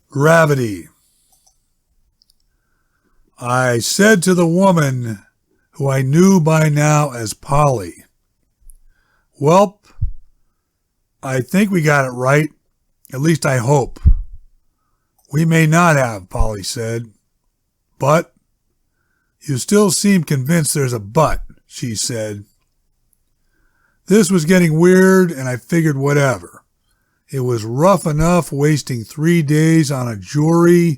Gravity. I said to the woman, who I knew by now as Polly, "Welp, I think we got it right. At least I hope." "We may not have," Polly said. "But?" "You still seem convinced there's a but," she said. This was getting weird, and I figured whatever. It was rough enough wasting 3 days on a jury.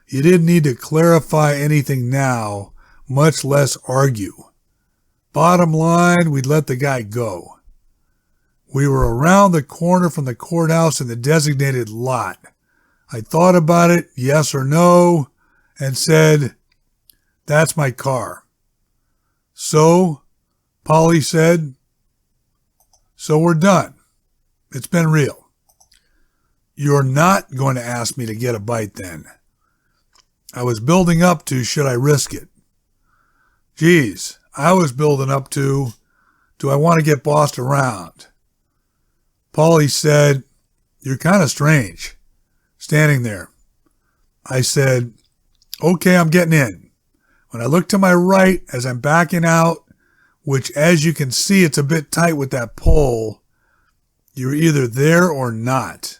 You didn't need to clarify anything now, much less argue. Bottom line, we'd let the guy go. We were around the corner from the courthouse in the designated lot. I thought about it, yes or no, and said, "That's my car." "So?" Polly said. "So we're done. It's been real." "You're not going to ask me to get a bite then?" I was building up to, should I risk it? Geez, I was building up to, do I want to get bossed around? Polly said, "You're kind of strange, standing there." I said, "Okay, I'm getting in." When I look to my right as I'm backing out, which as you can see, it's a bit tight with that pole, you're either there or not.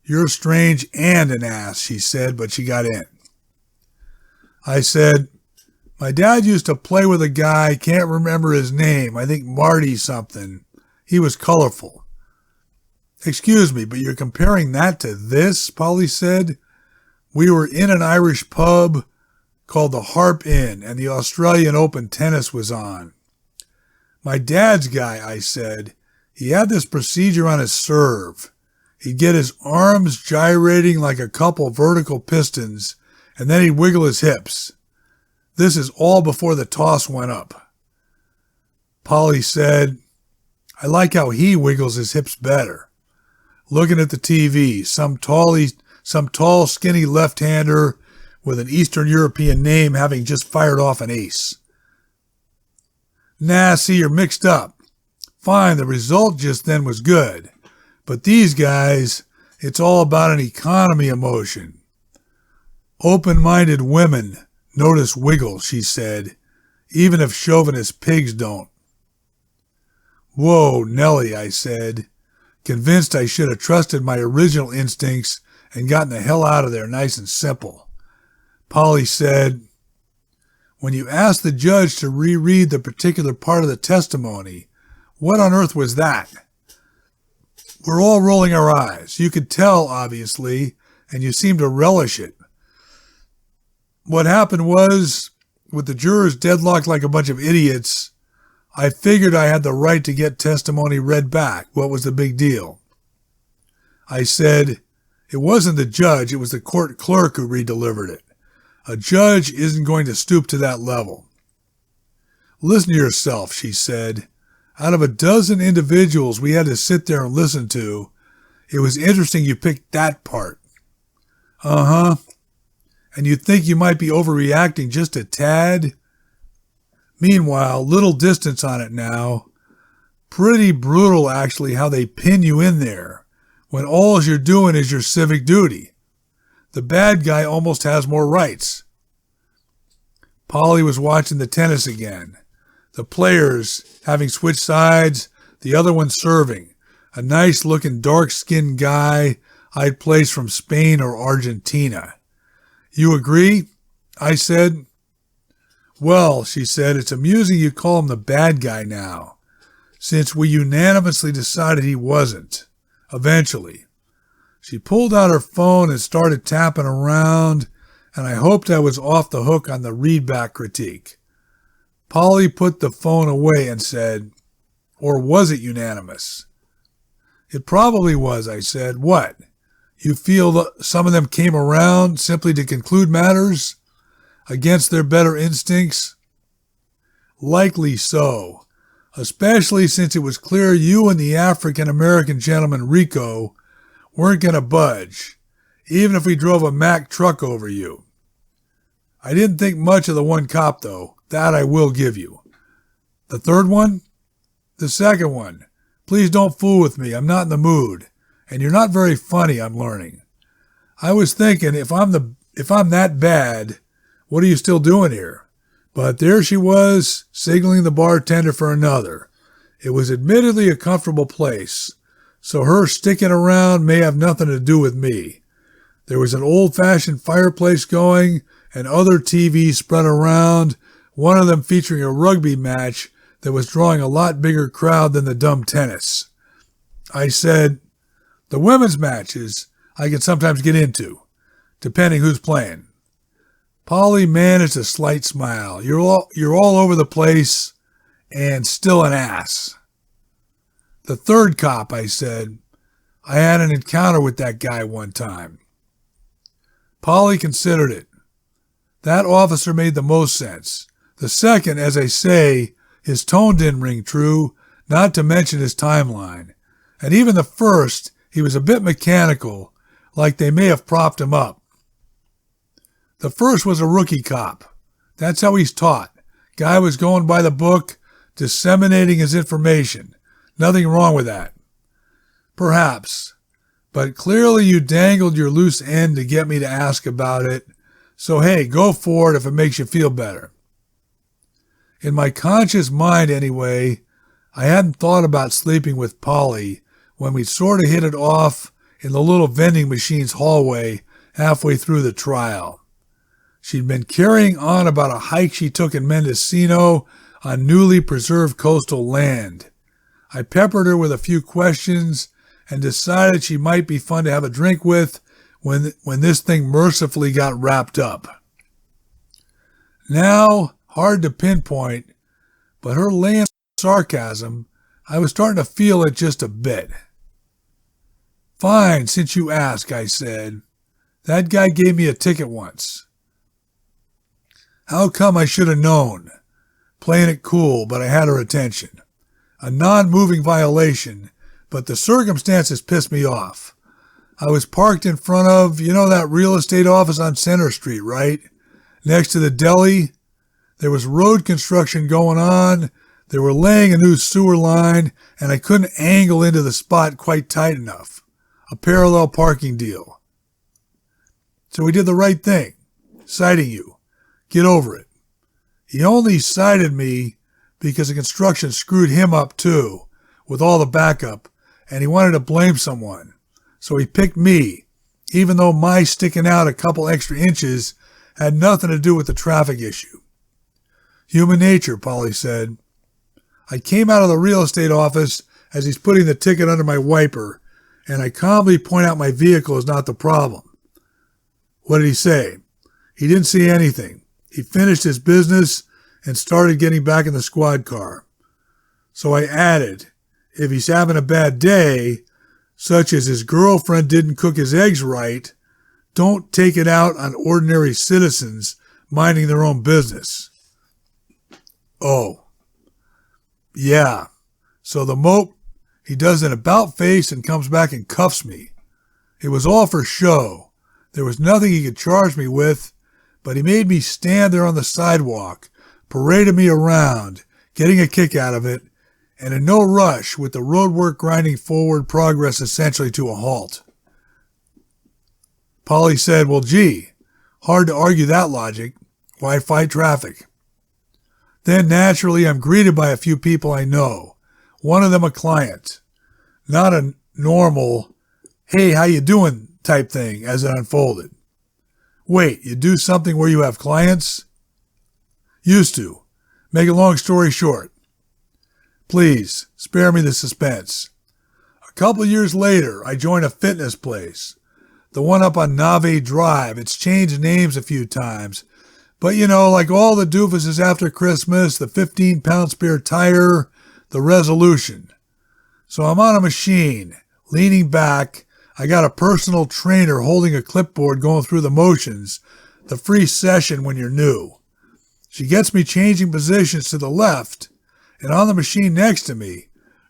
"You're strange and an ass," she said, but she got in. I said, "My dad used to play with a guy, can't remember his name, I think Marty something. He was colorful." "Excuse me, but you're comparing that to this?" Polly said. "We were in an Irish pub called the Harp Inn, and the Australian Open tennis was on." "My dad's guy," I said, "he had this procedure on his serve. He'd get his arms gyrating like a couple vertical pistons, and then he'd wiggle his hips. This is all before the toss went up." Polly said, "I like how he wiggles his hips better." Looking at the TV, some tall, skinny left-hander with an Eastern European name having just fired off an ace. "Nah, see, you're mixed up. Fine, the result just then was good. But these guys, it's all about an economy emotion. Open-minded women notice wiggle," she said, "even if chauvinist pigs don't." "Whoa, Nellie," I said, convinced I should have trusted my original instincts and gotten the hell out of there nice and simple. Polly said, "When you asked the judge to reread the particular part of the testimony, what on earth was that?" We're all rolling our eyes. You could tell, obviously, and you seemed to relish it. "What happened was, with the jurors deadlocked like a bunch of idiots, I figured I had the right to get testimony read back. What was the big deal?" I said, "It wasn't the judge, it was the court clerk who redelivered it. A judge isn't going to stoop to that level." "Listen to yourself," she said. "Out of a dozen individuals we had to sit there and listen to, it was interesting you picked that part." "Uh-huh. And you think you might be overreacting just a tad?" Meanwhile, little distance on it now. Pretty brutal, actually, how they pin you in there, when all you're doing is your civic duty. The bad guy almost has more rights. Polly was watching the tennis again. The players having switched sides, the other one serving. A nice-looking, dark-skinned guy I'd placed from Spain or Argentina. "You agree?" I said. "Well," she said, "it's amusing you call him the bad guy now, since we unanimously decided he wasn't. Eventually." She pulled out her phone and started tapping around, and I hoped I was off the hook on the readback critique. Polly put the phone away and said, "Or was it unanimous?" "It probably was," I said. "What? You feel some of them came around simply to conclude matters against their better instincts?" "Likely so, especially since it was clear you and the African-American gentleman Rico weren't going to budge, even if we drove a Mack truck over you. I didn't think much of the one cop, though. That I will give you." "The third one?" "The second one. Please don't fool with me. I'm not in the mood. And you're not very funny, I'm learning. I was thinking, if I'm that bad, what are you still doing here? But there she was, signaling the bartender for another. It was admittedly a comfortable place, so her sticking around may have nothing to do with me. There was an old-fashioned fireplace going and other TVs spread around, one of them featuring a rugby match that was drawing a lot bigger crowd than the dumb tennis. I said, the women's matches I can sometimes get into, depending who's playing. Polly managed a slight smile. You're all over the place and still an ass. The third cop, I said. I had an encounter with that guy one time. Polly considered it. That officer made the most sense. The second, as I say, his tone didn't ring true, not to mention his timeline. And even the first, he was a bit mechanical, like they may have propped him up. The first was a rookie cop. That's how he's taught. Guy was going by the book, disseminating his information. Nothing wrong with that. Perhaps. But clearly you dangled your loose end to get me to ask about it. So hey, go for it if it makes you feel better. In my conscious mind anyway, I hadn't thought about sleeping with Polly when we sort of hit it off in the little vending machine's hallway halfway through the trial. She'd been carrying on about a hike she took in Mendocino on newly preserved coastal land. I peppered her with a few questions and decided she might be fun to have a drink with when this thing mercifully got wrapped up. Now, hard to pinpoint, but her land sarcasm, I was starting to feel it just a bit. Fine, since you ask, I said. That guy gave me a ticket once. How come I should have known? Playing it cool, but I had her attention. A non-moving violation, but the circumstances pissed me off. I was parked in front of, that real estate office on Center Street, right? Next to the deli. There was road construction going on. They were laying a new sewer line, and I couldn't angle into the spot quite tight enough. A parallel parking deal. So he did the right thing, citing you. Get over it. He only cited me because the construction screwed him up too, with all the backup, and he wanted to blame someone. So he picked me, even though my sticking out a couple extra inches had nothing to do with the traffic issue. Human nature, Polly said. I came out of the real estate office as he's putting the ticket under my wiper, and I calmly point out my vehicle is not the problem. What did he say? He didn't see anything. He finished his business and started getting back in the squad car. So I added, if he's having a bad day, such as his girlfriend didn't cook his eggs right, don't take it out on ordinary citizens minding their own business. Oh. Yeah. So the mope, he does an about face and comes back and cuffs me. It was all for show. There was nothing he could charge me with, but he made me stand there on the sidewalk, paraded me around, getting a kick out of it, and in no rush with the roadwork grinding forward, progress essentially to a halt. Polly said, well, gee, hard to argue that logic. Why fight traffic? Then naturally I'm greeted by a few people I know, one of them a client. Not a normal, hey, how you doing type thing as it unfolded. Wait, you do something where you have clients? Used to. Make a long story short. Please, spare me the suspense. A couple years later, I joined a fitness place. The one up on Nave Drive. It's changed names a few times. But like all the doofuses after Christmas, the 15-pound spare tire, the resolution. So I'm on a machine, leaning back. I got a personal trainer holding a clipboard going through the motions, the free session when you're new. She gets me changing positions to the left, and on the machine next to me,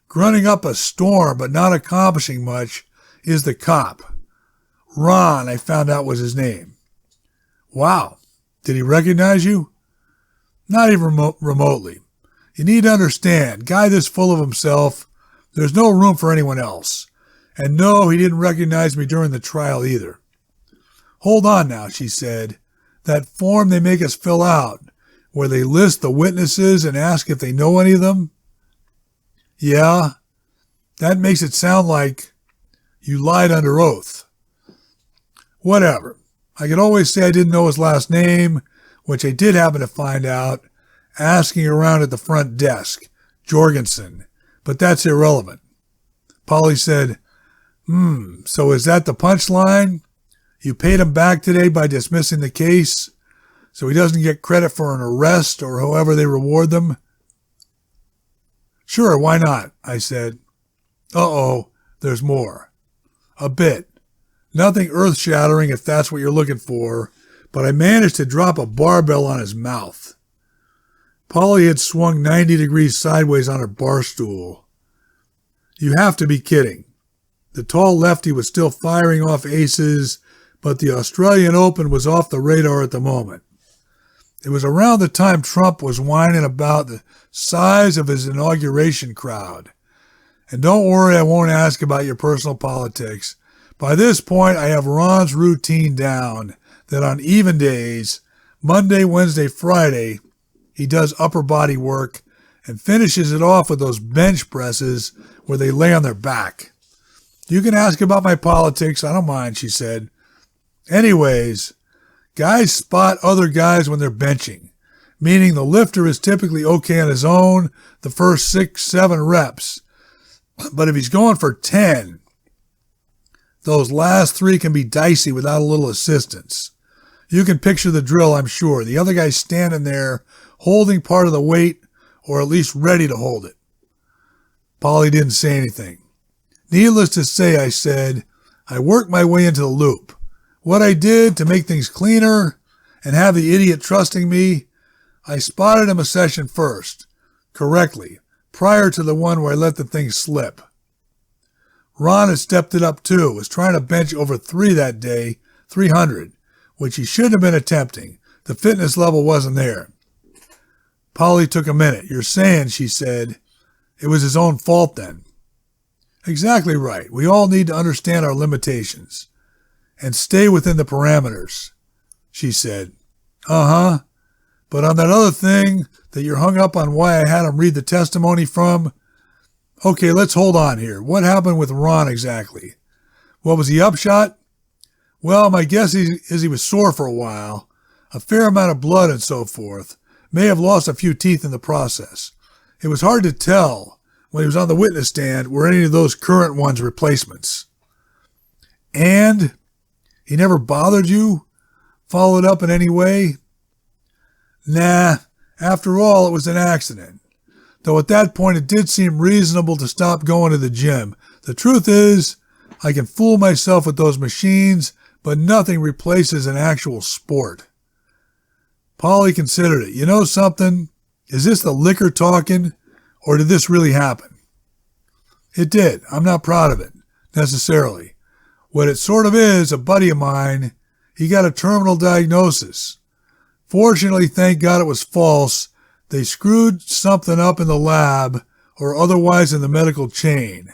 grunting up a storm but not accomplishing much, is the cop. Ron, I found out was his name. Wow, did he recognize you? Not even remotely. You need to understand, guy this full of himself, there's no room for anyone else. And no, he didn't recognize me during the trial either. Hold on now, she said. That form they make us fill out, where they list the witnesses and ask if they know any of them? Yeah, that makes it sound like you lied under oath. Whatever. I could always say I didn't know his last name, which I did happen to find out, asking around at the front desk, Jorgensen, but that's irrelevant. Polly said, so is that the punchline? You paid him back today by dismissing the case, so he doesn't get credit for an arrest or however they reward them? Sure, why not? I said. Uh-oh, there's more. A bit. Nothing earth-shattering if that's what you're looking for, but I managed to drop a barbell on his mouth. Polly had swung 90 degrees sideways on her bar stool. You have to be kidding. The tall lefty was still firing off aces, but the Australian Open was off the radar at the moment. It was around the time Trump was whining about the size of his inauguration crowd. And don't worry, I won't ask about your personal politics. By this point, I have Ron's routine down, that on even days, Monday, Wednesday, Friday, he does upper body work and finishes it off with those bench presses where they lay on their back. You can ask about my politics, I don't mind, she said. Anyways, guys spot other guys when they're benching, meaning the lifter is typically okay on his own the first 6, 7 reps. But if he's going for 10, those last 3 can be dicey without a little assistance. You can picture the drill, I'm sure. The other guy's standing there holding part of the weight, or at least ready to hold it. Polly didn't say anything. Needless to say, I said, I worked my way into the loop. What I did to make things cleaner and have the idiot trusting me, I spotted him a session first, correctly, prior to the one where I let the thing slip. Ron had stepped it up too, was trying to bench over 3 that day, 300, which he shouldn't have been attempting. The fitness level wasn't there. Polly took a minute. You're saying, she said, it was his own fault then. Exactly right. We all need to understand our limitations and stay within the parameters, she said. Uh-huh. But on that other thing that you're hung up on why I had him read the testimony from, okay, let's hold on here. What happened with Ron exactly? What was the upshot? Well, my guess is he was sore for a while, a fair amount of blood and so forth, may have lost a few teeth in the process. It was hard to tell when he was on the witness stand were any of those current ones replacements. And he never bothered you? Followed up in any way? Nah, after all, it was an accident. Though at that point it did seem reasonable to stop going to the gym. The truth is, I can fool myself with those machines, but nothing replaces an actual sport. Polly considered it. You know something? Is this the liquor talking, or did this really happen? It did. I'm not proud of it, necessarily. What it sort of is, a buddy of mine, he got a terminal diagnosis. Fortunately, thank God it was false. They screwed something up in the lab or otherwise in the medical chain.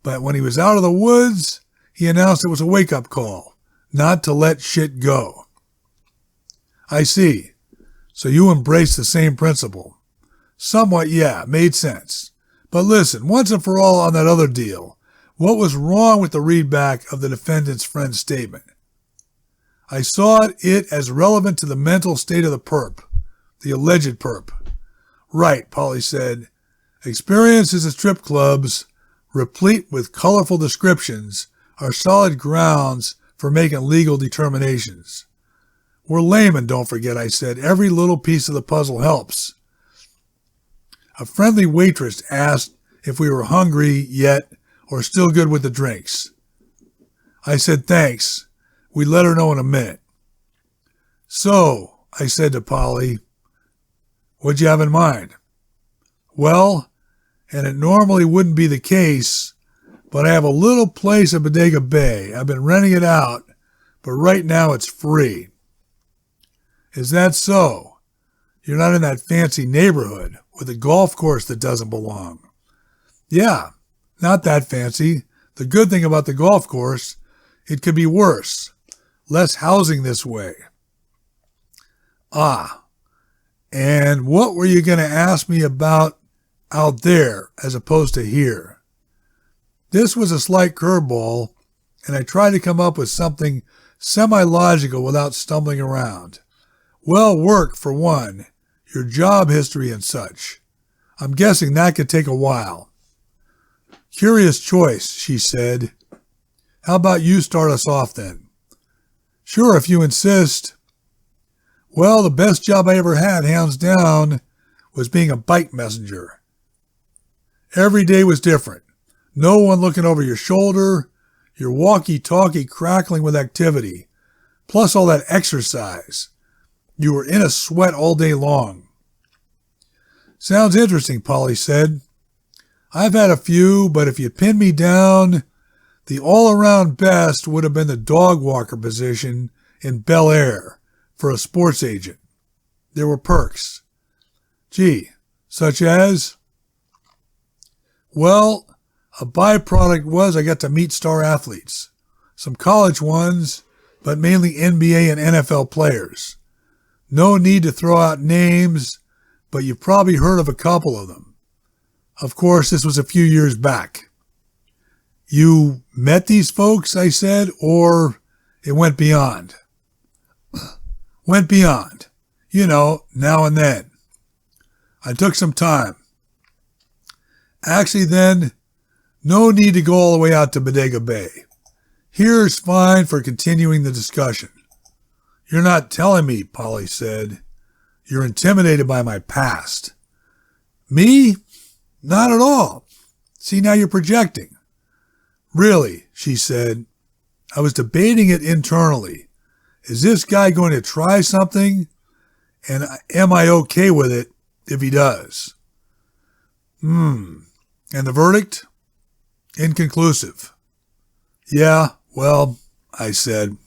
But when he was out of the woods, he announced it was a wake-up call, not to let shit go. I see. So you embrace the same principle. Somewhat, yeah, made sense. But listen, once and for all on that other deal, what was wrong with the readback of the defendant's friend's statement? I saw it as relevant to the mental state of the perp, the alleged perp. Right, Polly said. Experiences at strip clubs, replete with colorful descriptions, are solid grounds for making legal determinations. We're laymen, don't forget, I said. Every little piece of the puzzle helps. A friendly waitress asked if we were hungry yet or still good with the drinks. I said thanks. We'd let her know in a minute. So, I said to Polly, what'd you have in mind? Well, and it normally wouldn't be the case, but I have a little place at Bodega Bay. I've been renting it out, but right now it's free. Is that so? You're not in that fancy neighborhood with a golf course that doesn't belong. Yeah, not that fancy. The good thing about the golf course, it could be worse. less housing this way. Ah, and what were you going to ask me about out there as opposed to here? This was a slight curveball, and I tried to come up with something semi-logical without stumbling around. Well, work, for one, your job history and such. I'm guessing that could take a while. Curious choice, she said. How about you start us off then? Sure, if you insist. Well, the best job I ever had, hands down, was being a bike messenger. Every day was different. No one looking over your shoulder, your walkie-talkie crackling with activity, plus all that exercise. You were in a sweat all day long. Sounds interesting, Polly said. I've had a few, but if you pinned me down, the all-around best would have been the dog walker position in Bel Air for a sports agent. There were perks. Gee, such as? Well, a byproduct was I got to meet star athletes. Some college ones, but mainly NBA and NFL players. No need to throw out names, but you've probably heard of a couple of them. Of course, this was a few years back. You met these folks, I said, or it went beyond? Went beyond. You know, now and then. I took some time. Actually, then, no need to go all the way out to Bodega Bay. Here's fine for continuing the discussion. You're not telling me, Polly said. You're intimidated by my past. Me? Not at all. See, now you're projecting. Really, she said. I was debating it internally. Is this guy going to try something? And am I okay with it if he does? And the verdict? Inconclusive. Yeah, well, I said.